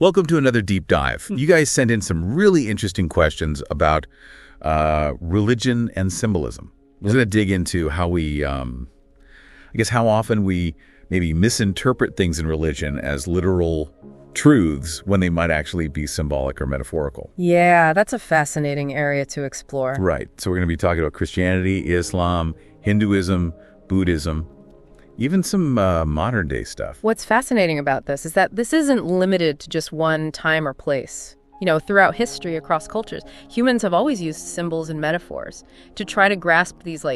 Welcome to another deep dive. You guys sent in some really interesting questions about religion and symbolism. We're going to dig into how we, how often we maybe misinterpret things in religion as literal truths when they might actually be symbolic or metaphorical. Yeah, that's a fascinating area to explore. Right. So we're going to be talking about Christianity, Islam, Hinduism, Buddhism, even some modern day stuff. What's fascinating about this is that this isn't limited to just one time or place. You know, throughout history, across cultures, humans have always used symbols and metaphors to try to grasp these,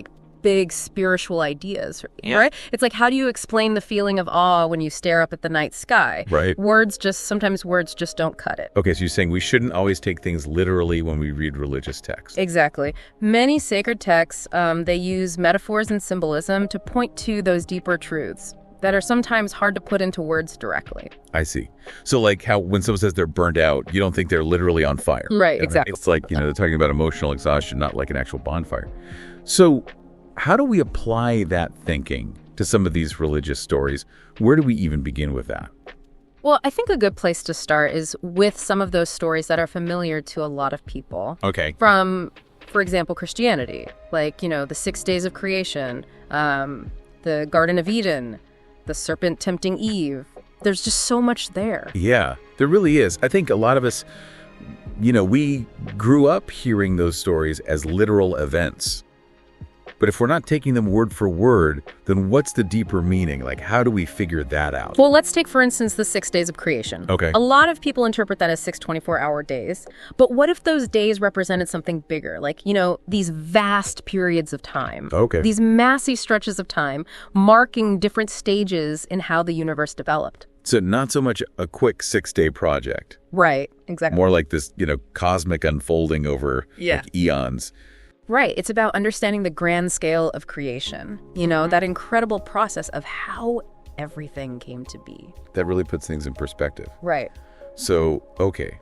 big spiritual ideas, right? It's like, how do you explain the feeling of awe when you stare up at the night sky? Right. Sometimes words just don't cut it. Okay, so you're saying we shouldn't always take things literally when we read religious texts. Exactly. Many sacred texts, they use metaphors and symbolism to point to those deeper truths that are sometimes hard to put into words directly. I see. So like how when someone says they're burned out, you don't think they're literally on fire. Right, exactly. It's like, they're talking about emotional exhaustion, not like an actual bonfire. So how do we apply that thinking to some of these religious stories? Where do we even begin with that? Well, I think a good place to start is with some of those stories that are familiar to a lot of people. Okay. From, for example, Christianity, the 6 days of creation, the Garden of Eden, the serpent tempting Eve. There's just so much there. Yeah, there really is. I think a lot of us, we grew up hearing those stories as literal events. But if we're not taking them word for word, then what's the deeper meaning? Like, how do we figure that out? Well, let's take, for instance, the 6 days of creation. Okay. A lot of people interpret that as 6 24-hour days. But what if those days represented something bigger? These vast periods of time. Okay. These massive stretches of time marking different stages in how the universe developed. So not so much a quick 6-day project. Right, exactly. More like this, cosmic unfolding over eons. Right. It's about understanding the grand scale of creation, that incredible process of how everything came to be. That really puts things in perspective. Right. So, okay,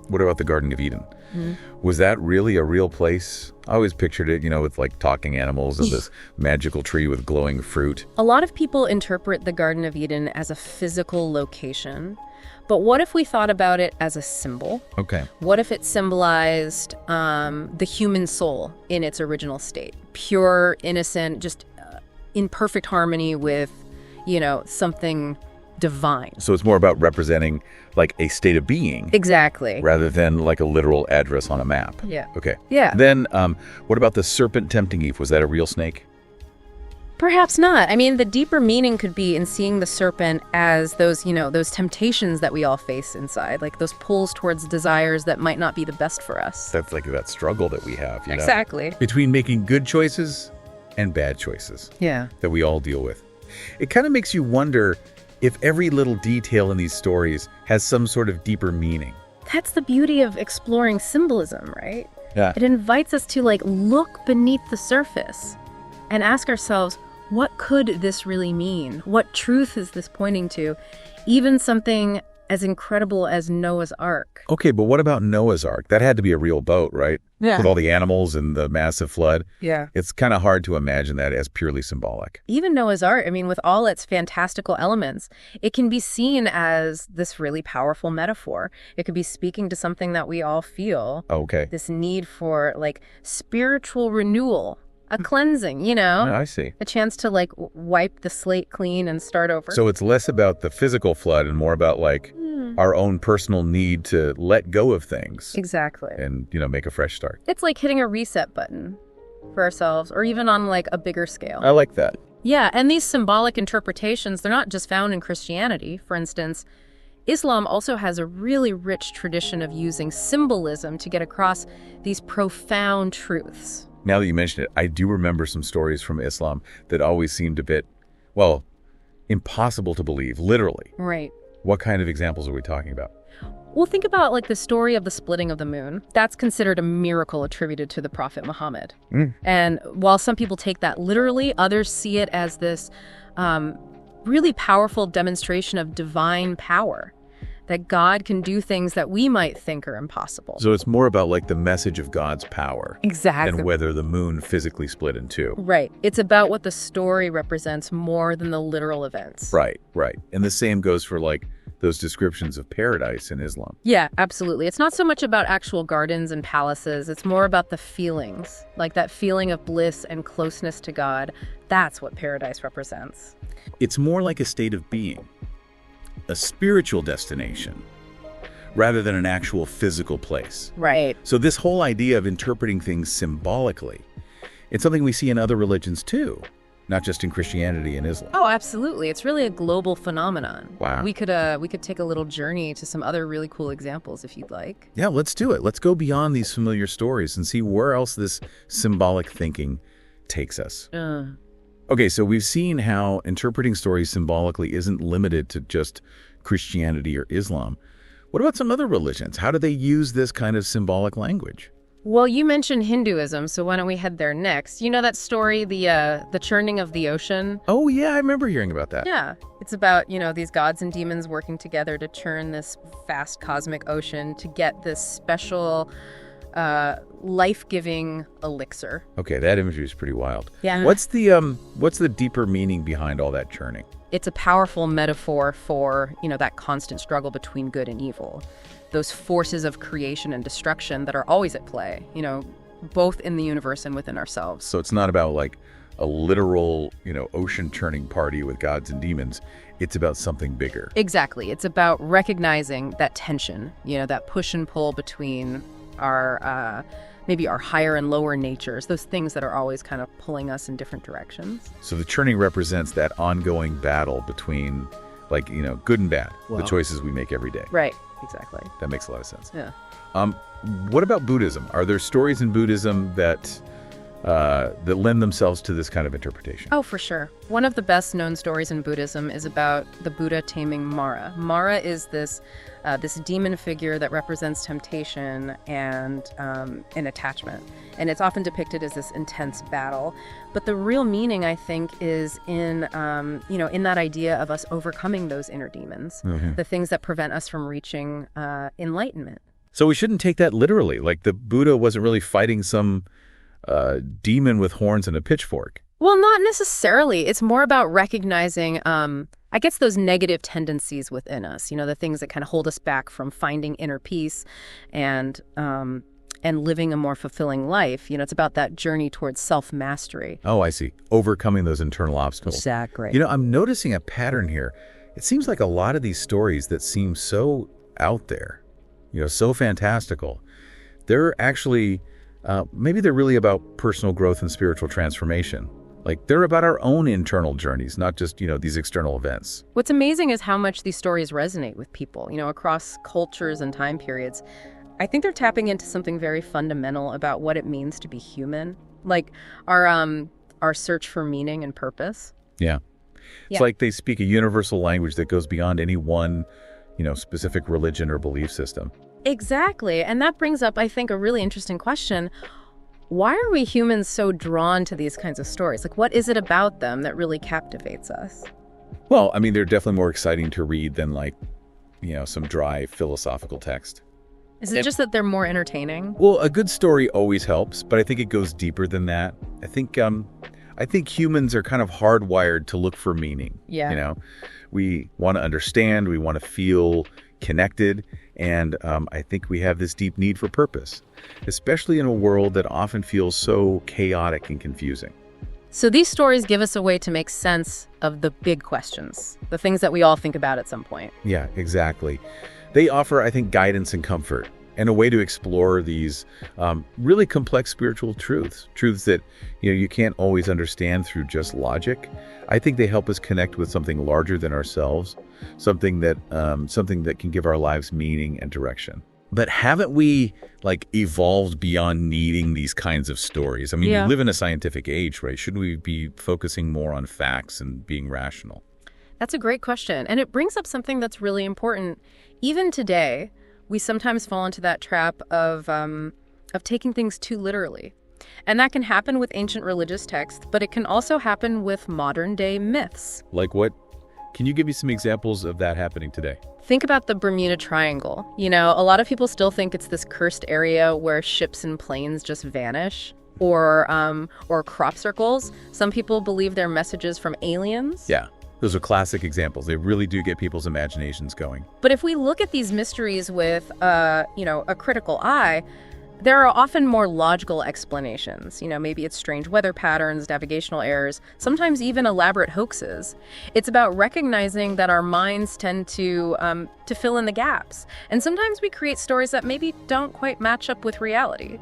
what about the Garden of Eden? Mm-hmm. Was that really a real place? I always pictured it, with talking animals and this magical tree with glowing fruit. A lot of people interpret the Garden of Eden as a physical location. But what if we thought about it as a symbol? Okay. What if it symbolized the human soul in its original state? Pure, innocent, just in perfect harmony with, something divine. So it's more about representing a state of being. Exactly. Rather than a literal address on a map. Yeah. Okay. Yeah. Then what about the serpent tempting Eve? Was that a real snake? Perhaps not. I mean, the deeper meaning could be in seeing the serpent as those temptations that we all face inside, like those pulls towards desires that might not be the best for us. That's that struggle that we have, Exactly. Between making good choices and bad choices. Yeah. That we all deal with. It kind of makes you wonder if every little detail in these stories has some sort of deeper meaning. That's the beauty of exploring symbolism, right? Yeah. It invites us to look beneath the surface and ask ourselves, what could this really mean? What truth is this pointing to? Even something as incredible as Noah's Ark. Okay, but what about Noah's Ark? That had to be a real boat, right? Yeah. With all the animals and the massive flood. Yeah. It's kind of hard to imagine that as purely symbolic. Even Noah's Ark, with all its fantastical elements, it can be seen as this really powerful metaphor. It could be speaking to something that we all feel. Okay. This need for spiritual renewal. A cleansing, Yeah, I see. A chance to wipe the slate clean and start over. So it's less about the physical flood and more about our own personal need to let go of things. Exactly. And, make a fresh start. It's like hitting a reset button for ourselves, or even on a bigger scale. I like that. Yeah, and these symbolic interpretations, they're not just found in Christianity. For instance, Islam also has a really rich tradition of using symbolism to get across these profound truths. Now that you mention it, I do remember some stories from Islam that always seemed a bit, impossible to believe, literally. Right. What kind of examples are we talking about? Well, think about the story of the splitting of the moon. That's considered a miracle attributed to the Prophet Muhammad. And while some people take that literally, others see it as this really powerful demonstration of divine power. That God can do things that we might think are impossible. So it's more about the message of God's power. Exactly. Than whether the moon physically split in two. Right. It's about what the story represents more than the literal events. Right. And the same goes for the those descriptions of paradise in Islam. Yeah, absolutely. It's not so much about actual gardens and palaces. It's more about the feelings, like that feeling of bliss and closeness to God. That's what paradise represents. It's more like a state of being, a spiritual destination, rather than an actual physical place. Right. So this whole idea of interpreting things symbolically, it's something we see in other religions too, not just in Christianity and Islam. Oh, absolutely. It's really a global phenomenon. Wow. We could take a little journey to some other really cool examples if you'd like. Yeah, let's do it. Let's go beyond these familiar stories and see where else this symbolic thinking takes us. Okay, so we've seen how interpreting stories symbolically isn't limited to just Christianity or Islam. What about some other religions? How do they use this kind of symbolic language? Well, you mentioned Hinduism, so why don't we head there next? You know that story, the churning of the ocean? Oh, yeah, I remember hearing about that. Yeah. It's about, these gods and demons working together to churn this vast cosmic ocean to get this special life-giving elixir. Okay, that imagery is pretty wild. Yeah. What's the deeper meaning behind all that churning? It's a powerful metaphor for, that constant struggle between good and evil. Those forces of creation and destruction that are always at play, both in the universe and within ourselves. So it's not about like a literal, ocean churning party with gods and demons. It's about something bigger. Exactly. It's about recognizing that tension, that push and pull between our maybe our higher and lower natures, those things that are always kind of pulling us in different directions. So the churning represents that ongoing battle between good and bad, the choices we make every day. Right, exactly. That makes a lot of sense. Yeah. What about Buddhism? Are there stories in Buddhism that lend themselves to this kind of interpretation? Oh, for sure. One of the best known stories in Buddhism is about the Buddha taming Mara. Mara is this demon figure that represents temptation and an attachment. And it's often depicted as this intense battle. But the real meaning, I think, is in that idea of us overcoming those inner demons, the things that prevent us from reaching enlightenment. So we shouldn't take that literally. Like the Buddha wasn't really fighting some demon with horns and a pitchfork. Well, not necessarily. It's more about recognizing, I guess, those negative tendencies within us, the things that kind of hold us back from finding inner peace and living a more fulfilling life. It's about that journey towards self-mastery. Oh, I see. Overcoming those internal obstacles. Exactly. I'm noticing a pattern here. It seems like a lot of these stories that seem so out there, so fantastical, they're actually, maybe they're really about personal growth and spiritual transformation. Like they're about our own internal journeys, not just, these external events. What's amazing is how much these stories resonate with people, across cultures and time periods. I think they're tapping into something very fundamental about what it means to be human, like our search for meaning and purpose. Yeah. It's like they speak a universal language that goes beyond any one, specific religion or belief system. Exactly. And that brings up, I think, a really interesting question. Why are we humans so drawn to these kinds of stories? Like, what is it about them that really captivates us? Well, I mean, they're definitely more exciting to read than some dry philosophical text. Is it just that they're more entertaining? Well, a good story always helps, but I think it goes deeper than that. I think humans are kind of hardwired to look for meaning. Yeah. We want to understand, we want to feel connected, and I think we have this deep need for purpose, especially in a world that often feels so chaotic and confusing. So these stories give us a way to make sense of the big questions, the things that we all think about at some point. Yeah, exactly. They offer, I think, guidance and comfort, and a way to explore these really complex spiritual truths that you can't always understand through just logic. I think they help us connect with something larger than ourselves, something that can give our lives meaning and direction. But haven't we evolved beyond needing these kinds of stories? I mean, we live in a scientific age, right? Shouldn't we be focusing more on facts and being rational? That's a great question, and it brings up something that's really important. Even today, we sometimes fall into that trap of taking things too literally. And that can happen with ancient religious texts, but it can also happen with modern-day myths. Like what? Can you give me some examples of that happening today? Think about the Bermuda Triangle. A lot of people still think it's this cursed area where ships and planes just vanish. Or crop circles. Some people believe they're messages from aliens. Yeah. Those are classic examples. They really do get people's imaginations going. But if we look at these mysteries with, a critical eye, there are often more logical explanations. Maybe it's strange weather patterns, navigational errors, sometimes even elaborate hoaxes. It's about recognizing that our minds tend to fill in the gaps. And sometimes we create stories that maybe don't quite match up with reality.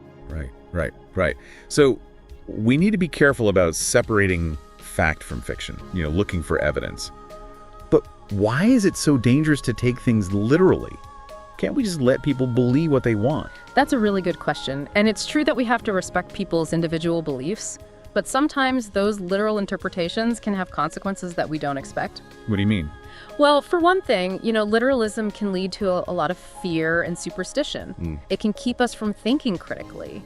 Right. So we need to be careful about separating fact from fiction, looking for evidence. But why is it so dangerous to take things literally? Can't we just let people believe what they want? That's a really good question. And it's true that we have to respect people's individual beliefs, but sometimes those literal interpretations can have consequences that we don't expect. What do you mean? Well, for one thing, literalism can lead to a lot of fear and superstition. It can keep us from thinking critically,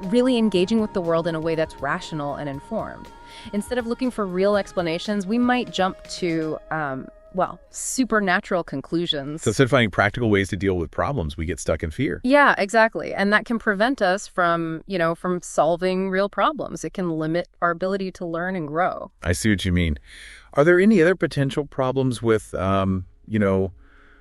really engaging with the world in a way that's rational and informed. Instead of looking for real explanations, we might jump to, supernatural conclusions. So instead of finding practical ways to deal with problems, we get stuck in fear. Yeah, exactly. And that can prevent us from solving real problems. It can limit our ability to learn and grow. I see what you mean. Are there any other potential problems with,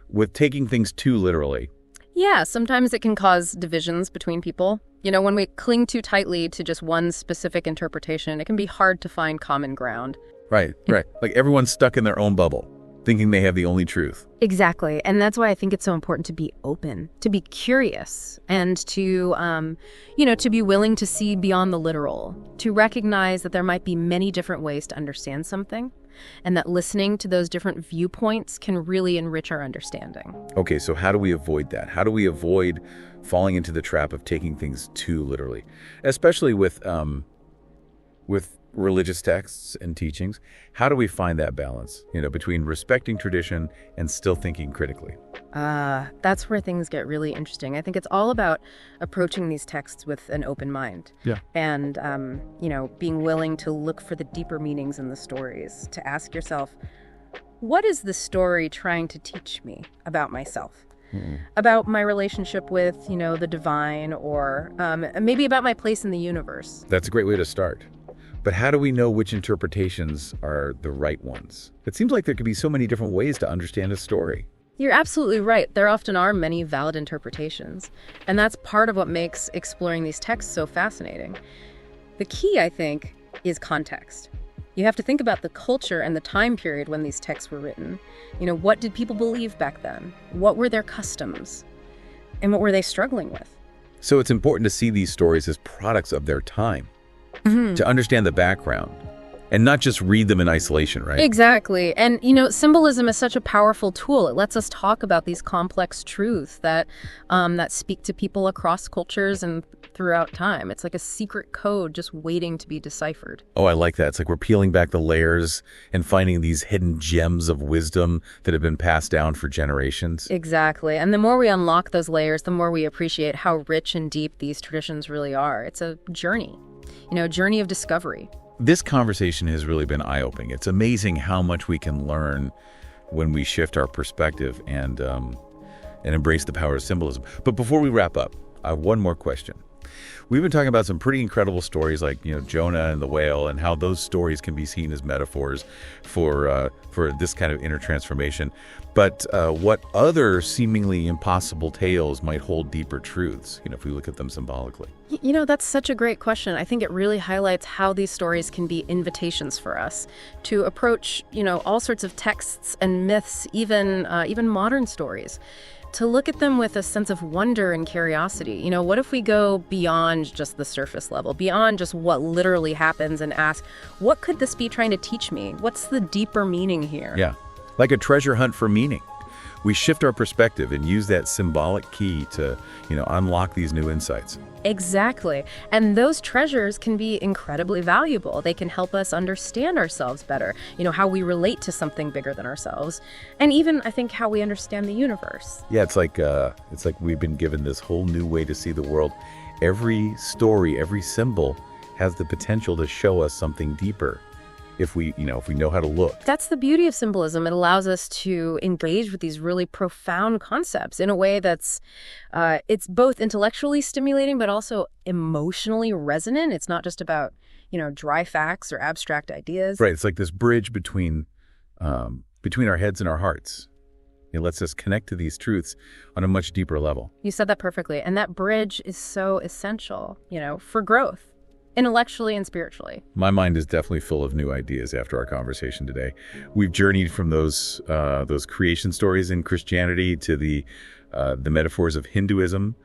with taking things too literally? Yeah, sometimes it can cause divisions between people. When we cling too tightly to just one specific interpretation, it can be hard to find common ground. Right. Like everyone's stuck in their own bubble, thinking they have the only truth. Exactly. And that's why I think it's so important to be open, to be curious, and to be willing to see beyond the literal, to recognize that there might be many different ways to understand something, and that listening to those different viewpoints can really enrich our understanding. Okay, so how do we avoid that? How do we avoid falling into the trap of taking things too literally, especially with religious texts and teachings? How do we find that balance, between respecting tradition and still thinking critically? That's where things get really interesting. I think it's all about approaching these texts with an open mind. Yeah. And, being willing to look for the deeper meanings in the stories, to ask yourself, what is the story trying to teach me about myself? About my relationship with, the divine, or maybe about my place in the universe. That's a great way to start. But how do we know which interpretations are the right ones? It seems like there could be so many different ways to understand a story. You're absolutely right. There often are many valid interpretations. And that's part of what makes exploring these texts so fascinating. The key, I think, is context. You have to think about the culture and the time period when these texts were written. What did people believe back then? What were their customs? And what were they struggling with? So it's important to see these stories as products of their time, to understand the background, and not just read them in isolation, right? Exactly. And, symbolism is such a powerful tool. It lets us talk about these complex truths that speak to people across cultures and throughout time. It's like a secret code just waiting to be deciphered. Oh, I like that. It's like we're peeling back the layers and finding these hidden gems of wisdom that have been passed down for generations. Exactly. And the more we unlock those layers, the more we appreciate how rich and deep these traditions really are. It's a journey, a journey of discovery. This conversation has really been eye-opening. It's amazing how much we can learn when we shift our perspective and embrace the power of symbolism. But before we wrap up, I have one more question. We've been talking about some pretty incredible stories like, Jonah and the whale, and how those stories can be seen as metaphors for this kind of inner transformation. But what other seemingly impossible tales might hold deeper truths, if we look at them symbolically? That's such a great question. I think it really highlights how these stories can be invitations for us to approach, all sorts of texts and myths, even modern stories, to look at them with a sense of wonder and curiosity. What if we go beyond just the surface level, beyond just what literally happens, and ask, what could this be trying to teach me? What's the deeper meaning here? Yeah, like a treasure hunt for meaning. We shift our perspective and use that symbolic key to, unlock these new insights. Exactly. And those treasures can be incredibly valuable. They can help us understand ourselves better, how we relate to something bigger than ourselves, and even, I think, how we understand the universe. Yeah, it's like we've been given this whole new way to see the world. Every story, every symbol has the potential to show us something deeper if we know how to look. That's the beauty of symbolism. It allows us to engage with these really profound concepts in a way that's it's both intellectually stimulating but also emotionally resonant. It's not just about, dry facts or abstract ideas. Right. It's like this bridge between between our heads and our hearts. It lets us connect to these truths on a much deeper level. You said that perfectly. And that bridge is so essential, for growth, intellectually and spiritually. My mind is definitely full of new ideas after our conversation today. We've journeyed from those creation stories in Christianity to the metaphors of Hinduism,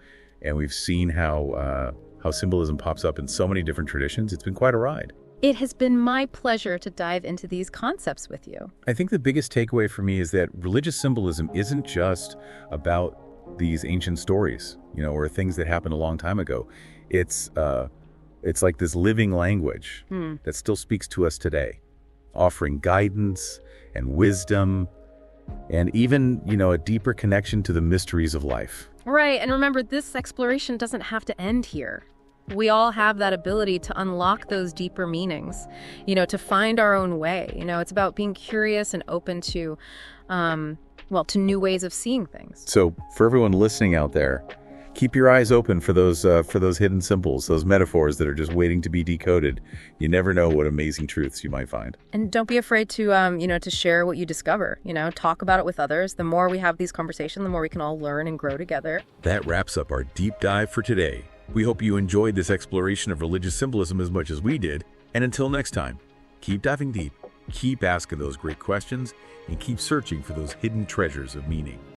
and we've seen how symbolism pops up in so many different traditions. It's been quite a ride. It has been my pleasure to dive into these concepts with you. I think the biggest takeaway for me is that religious symbolism isn't just about these ancient stories, or things that happened a long time ago. It's like this living language that still speaks to us today, offering guidance and wisdom and even, a deeper connection to the mysteries of life. Right. And remember, this exploration doesn't have to end here. We all have that ability to unlock those deeper meanings, to find our own way. It's about being curious and open to, to new ways of seeing things. So for everyone listening out there, keep your eyes open for those hidden symbols, those metaphors that are just waiting to be decoded. You never know what amazing truths you might find. And don't be afraid to, to share what you discover. Talk about it with others. The more we have these conversations, the more we can all learn and grow together. That wraps up our deep dive for today. We hope you enjoyed this exploration of religious symbolism as much as we did. And until next time, keep diving deep, keep asking those great questions, and keep searching for those hidden treasures of meaning.